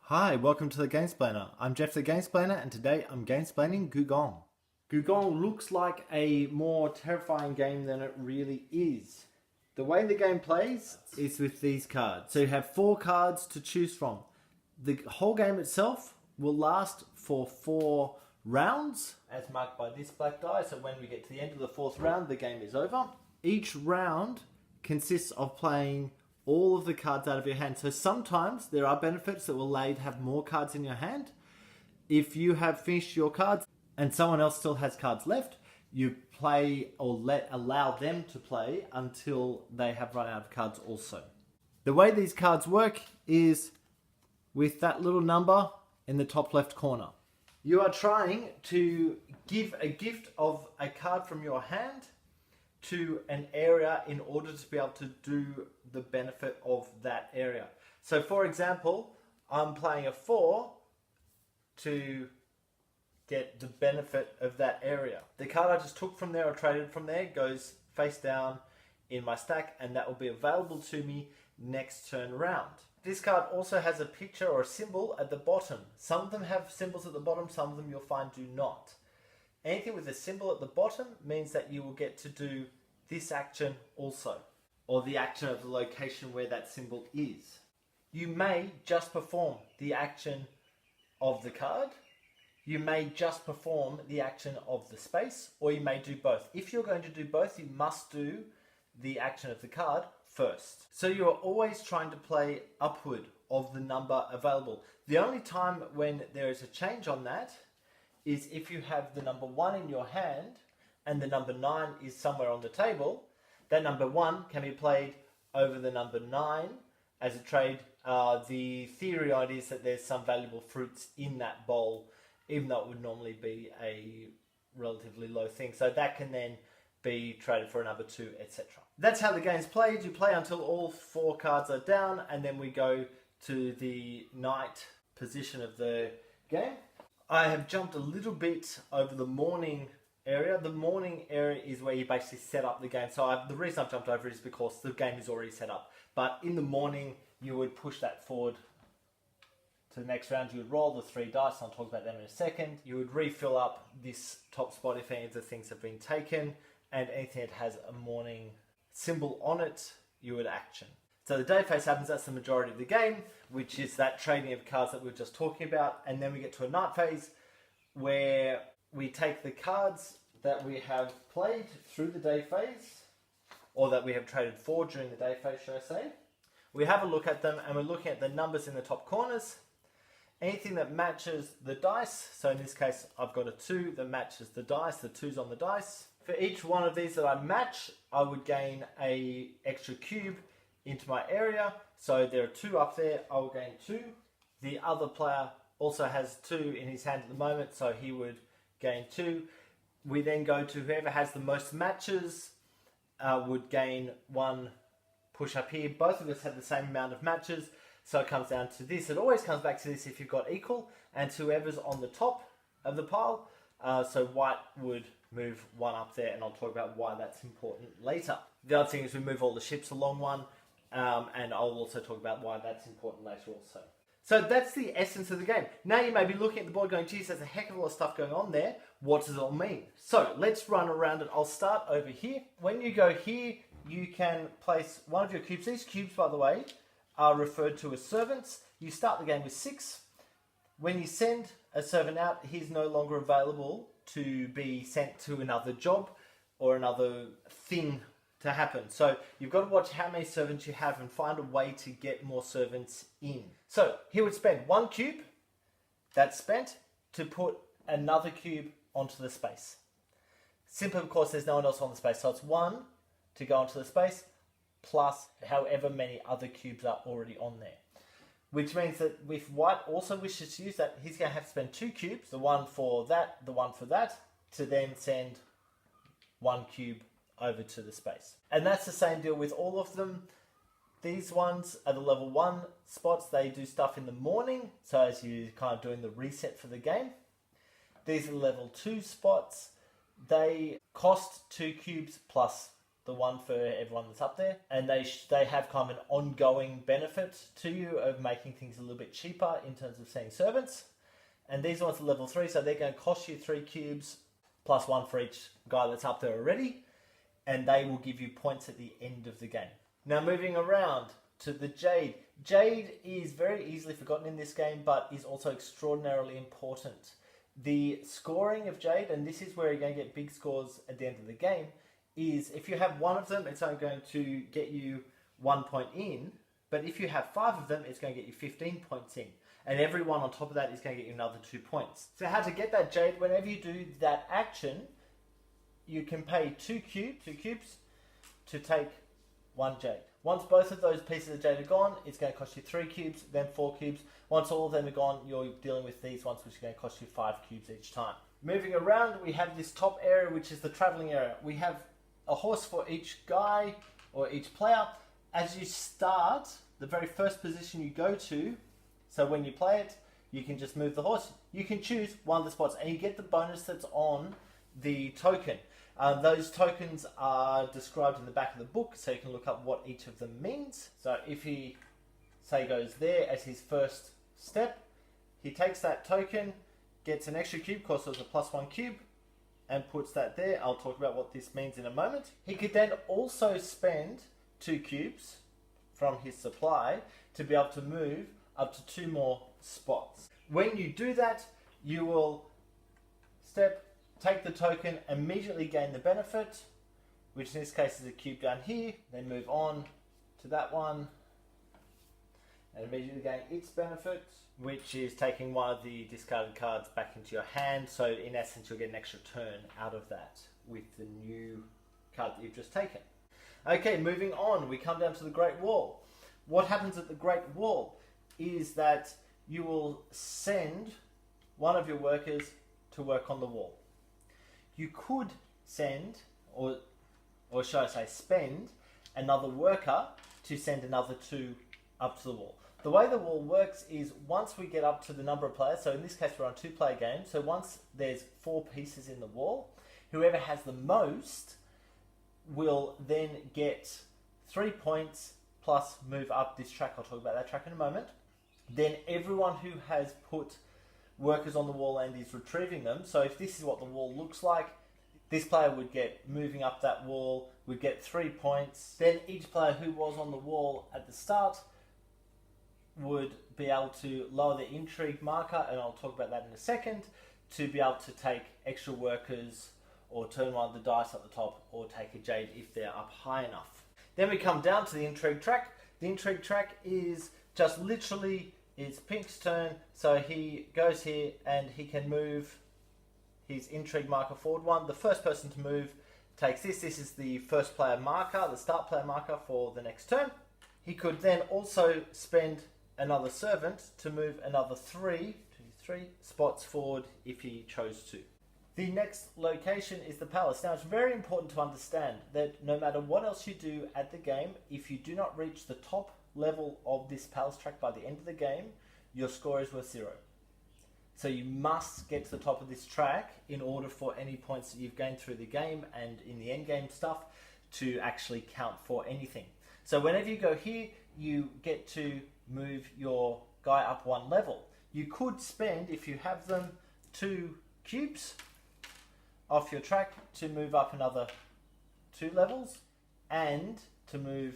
Hi, welcome to the Gamesplainer. I'm Jeff the Gamesplainer and today I'm gamesplaining Gugong. Gugong looks like a more terrifying game than it really is. The way the game plays is with these cards. So you have 4 cards to choose from. The whole game itself will last for 4 rounds, as marked by this black die. So when we get to the end of the 4th round, the game is over. Each round consists of playing all of the cards out of your hand. So sometimes there are benefits that will allow you to have more cards in your hand. If you have finished your cards and someone else still has cards left, you play or allow them to play until they have run out of cards also. The way these cards work is with that little number in the top left corner. You are trying to give a gift of a card from your hand to an area in order to be able to do the benefit of that area. So for example, I'm playing a 4 to get the benefit of that area. The card I just took from there or traded from there goes face down in my stack, and that will be available to me next turn round. This card also has a picture or a symbol at the bottom. Some of them have symbols at the bottom, some of them you'll find do not. Anything with a symbol at the bottom means that you will get to do this action also, or the action of the location where that symbol is. You may just perform the action of the card, you may just perform the action of the space, or you may do both. If you're going to do both, you must do the action of the card first. So you're always trying to play upward of the number available. The only time when there is a change on that is if you have the number 1 in your hand and the number 9 is somewhere on the table. That number 1 can be played over the number 9 as a trade. The theory on it is that there's some valuable fruits in that bowl, even though it would normally be a relatively low thing. So that can then be traded for a number 2, etc. That's how the game's played. You play until all 4 cards are down, and then we go to the night position of the game. I have jumped a little bit over the morning area. The morning area is where you basically set up the game. So the reason I've jumped over it is because the game is already set up. But in the morning, you would push that forward to the next round. You would roll the 3 dice. I'll talk about them in a second. You would refill up this top spot if any of the things have been taken. And anything that has a morning symbol on it, you would action. So the day phase happens, that's the majority of the game, which is that trading of cards that we were just talking about. And then we get to a night phase where we take the cards that we have played through the day phase, or that we have traded for during the day phase, should I say. We have a look at them, and we're looking at the numbers in the top corners. Anything that matches the dice, so in this case I've got a 2 that matches the dice, the 2's on the dice. For each one of these that I match, I would gain a extra cube into my area. So there are 2 up there, I will gain 2. The other player also has 2 in his hand at the moment, so he would gain 2. We then go to whoever has the most matches would gain 1 push up here. Both of us have the same amount of matches, so it comes down to this. It always comes back to this if you've got equal, and to whoever's on the top of the pile. So white would move 1 up there, and I'll talk about why that's important later. The other thing is we move all the ships along 1, and I'll also talk about why that's important later also. So that's the essence of the game. Now you may be looking at the board going, geez, there's a heck of a lot of stuff going on there. What does it all mean? So let's run around it. I'll start over here. When you go here, you can place one of your cubes. These cubes, by the way, are referred to as servants. You start the game with 6. When you send a servant out, he's no longer available to be sent to another job or another thing to happen. So you've got to watch how many servants you have and find a way to get more servants in. So he would spend 1 cube that's spent to put another cube onto the space. Simply because there's no one else on the space. So it's 1 to go onto the space plus however many other cubes are already on there. Which means that if white also wishes to use that, he's going to have to spend 2 cubes, the one for that, the one for that, to then send 1 cube over to the space. And that's the same deal with all of them. These ones are the level 1 spots. They do stuff in the morning, so as you're kind of doing the reset for the game. These are the level 2 spots. They cost 2 cubes plus the one for everyone that's up there, and they have kind of an ongoing benefit to you of making things a little bit cheaper in terms of sending servants. And these ones are level 3, so they're going to cost you 3 cubes plus 1 for each guy that's up there already, and they will give you points at the end of the game. Now moving around to the Jade. Jade is very easily forgotten in this game, but is also extraordinarily important. The scoring of Jade, and this is where you're going to get big scores at the end of the game, is if you have 1 of them, it's only going to get you 1 point in, but if you have 5 of them, it's going to get you 15 points in. And every one on top of that is going to get you another 2 points. So how to get that Jade, whenever you do that action, you can pay 2 cubes to take 1 Jade. Once both of those pieces of Jade are gone, it's going to cost you 3 cubes, then 4 cubes. Once all of them are gone, you're dealing with these ones, which are going to cost you 5 cubes each time. Moving around, we have this top area, which is the traveling area. We have a horse for each guy or each player. As you start, the very first position you go to, so when you play it, you can just move the horse. You can choose one of the spots, and you get the bonus that's on the token. Those tokens are described in the back of the book, so you can look up what each of them means. So if he, say, goes there as his first step, he takes that token, gets an extra cube, course it's a +1 cube, and puts that there. I'll talk about what this means in a moment. He could then also spend 2 cubes from his supply to be able to move up to 2 more spots. When you do that, you will take the token, immediately gain the benefit, which in this case is a cube down here, then move on to that one, and immediately gain its benefit, which is taking one of the discarded cards back into your hand. So in essence, you'll get an extra turn out of that with the new card that you've just taken. Okay, moving on, we come down to the Great Wall. What happens at the Great Wall is that you will send one of your workers to work on the wall. You could send, or should I say spend, another worker to send another 2 up to the wall. The way the wall works is once we get up to the number of players, so in this case we're on a 2-player game, so once there's 4 pieces in the wall, whoever has the most will then get 3 points plus move up this track. I'll talk about that track in a moment. Then everyone who has put workers on the wall and is retrieving them, so if this is what the wall looks like, this player would get, moving up that wall, would get 3 points. Then each player who was on the wall at the start would be able to lower the intrigue marker, and I'll talk about that in a second, to be able to take extra workers or turn one of the dice at the top or take a Jade if they're up high enough. Then we come down to the intrigue track. The intrigue track is just literally, it's Pink's turn, so he goes here and he can move his intrigue marker forward 1. The first person to move takes this. This is the first player marker, the start player marker for the next turn. He could then also spend another servant to move another 3 spots forward if he chose to. The next location is the palace. Now it's very important to understand that no matter what else you do at the game, if you do not reach the top level of this palace track by the end of the game, your score is worth 0. So you must get to the top of this track in order for any points that you've gained through the game and in the end game stuff to actually count for anything. So whenever you go here, you get to move your guy up 1 level. You could spend, if you have them, 2 cubes off your track to move up another 2 levels and to move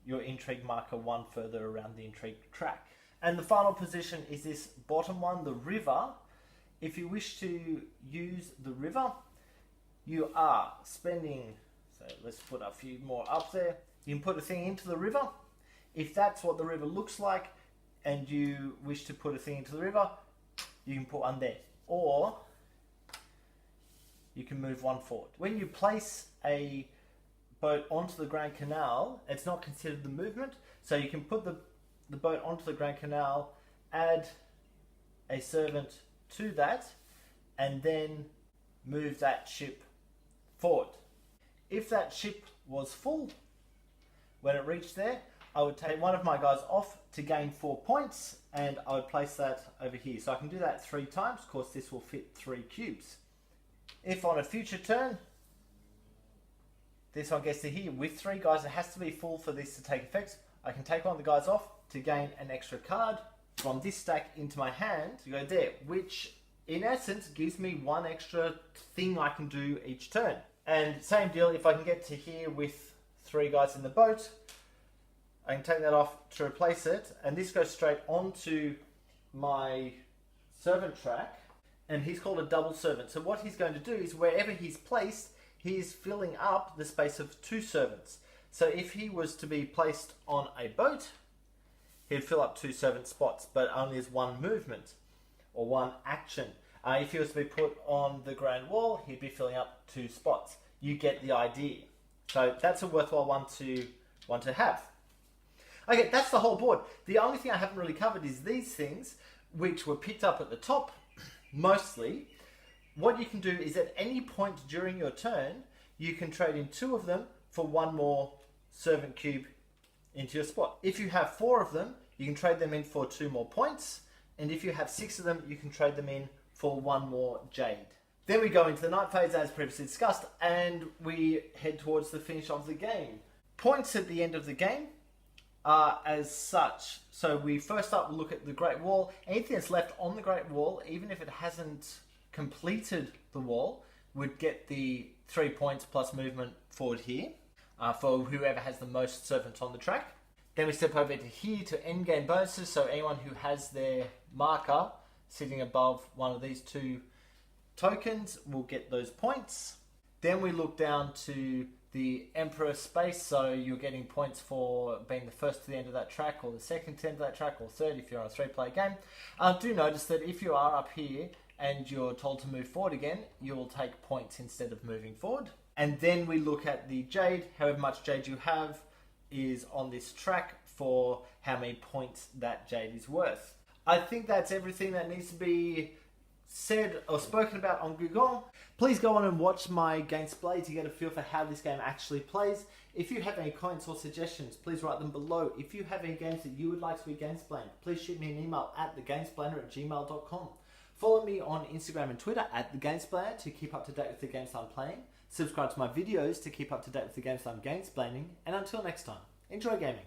your intrigue marker 1 further around the intrigue track. And the final position is this bottom one, the river. If you wish to use the river, you are spending, so let's put a few more up there. You can put a thing into the river. If that's what the river looks like and you wish to put a thing into the river, you can put one there. Or you can move 1 forward. When you place a boat onto the Grand Canal, it's not considered the movement, so you can put the boat onto the Grand Canal, add a servant to that, and then move that ship forward. If that ship was full, when it reached there, I would take one of my guys off to gain 4 points, and I would place that over here. So I can do that 3 times. Of course, this will fit 3 cubes. If on a future turn, this one gets to here. With 3 guys, it has to be full for this to take effect. I can take one of the guys off to gain an extra card from this stack into my hand to go there, which in essence gives me 1 extra thing I can do each turn. And same deal, if I can get to here with 3 guys in the boat, I can take that off to replace it, and this goes straight onto my servant track, and he's called a double servant. So what he's going to do is wherever he's placed, he's filling up the space of 2 servants. So if he was to be placed on a boat, he'd fill up 2 servant spots, but only as 1 movement or 1 action. If he was to be put on the grand wall, he'd be filling up 2 spots. You get the idea. So that's a worthwhile one to have. Okay, that's the whole board. The only thing I haven't really covered is these things, which were picked up at the top, mostly. What you can do is at any point during your turn, you can trade in 2 of them for 1 more servant cube into your spot. If you have 4 of them, you can trade them in for 2 more points. And if you have 6 of them, you can trade them in for 1 more jade. Then we go into the night phase as previously discussed, and we head towards the finish of the game. Points at the end of the game are as such. So we first up look at the Great Wall. Anything that's left on the Great Wall, even if it hasn't completed the wall, would get the 3 points plus movement forward here for whoever has the most servants on the track. Then we step over to here to endgame bonuses. So anyone who has their marker sitting above one of these 2 tokens will get those points. Then we look down to the Emperor space, so you're getting points for being the first to the end of that track, or the second to the end of that track, or third if you're on a 3-player game. Do notice that if you are up here and you're told to move forward again, you will take points instead of moving forward. And then we look at the jade. However much jade you have is on this track for how many points that jade is worth. I think that's everything that needs to be said or spoken about on Gugong. Please go on and watch my gameplay to get a feel for how this game actually plays. If you have any comments or suggestions, please write them below. If you have any games that you would like to be gamesplained, please shoot me an email at thegamesplainer@gmail.com. Follow me on Instagram and Twitter at thegamesplainer to keep up to date with the games I'm playing. Subscribe to my videos to keep up to date with the games I'm gamesplaining. And until next time, enjoy gaming.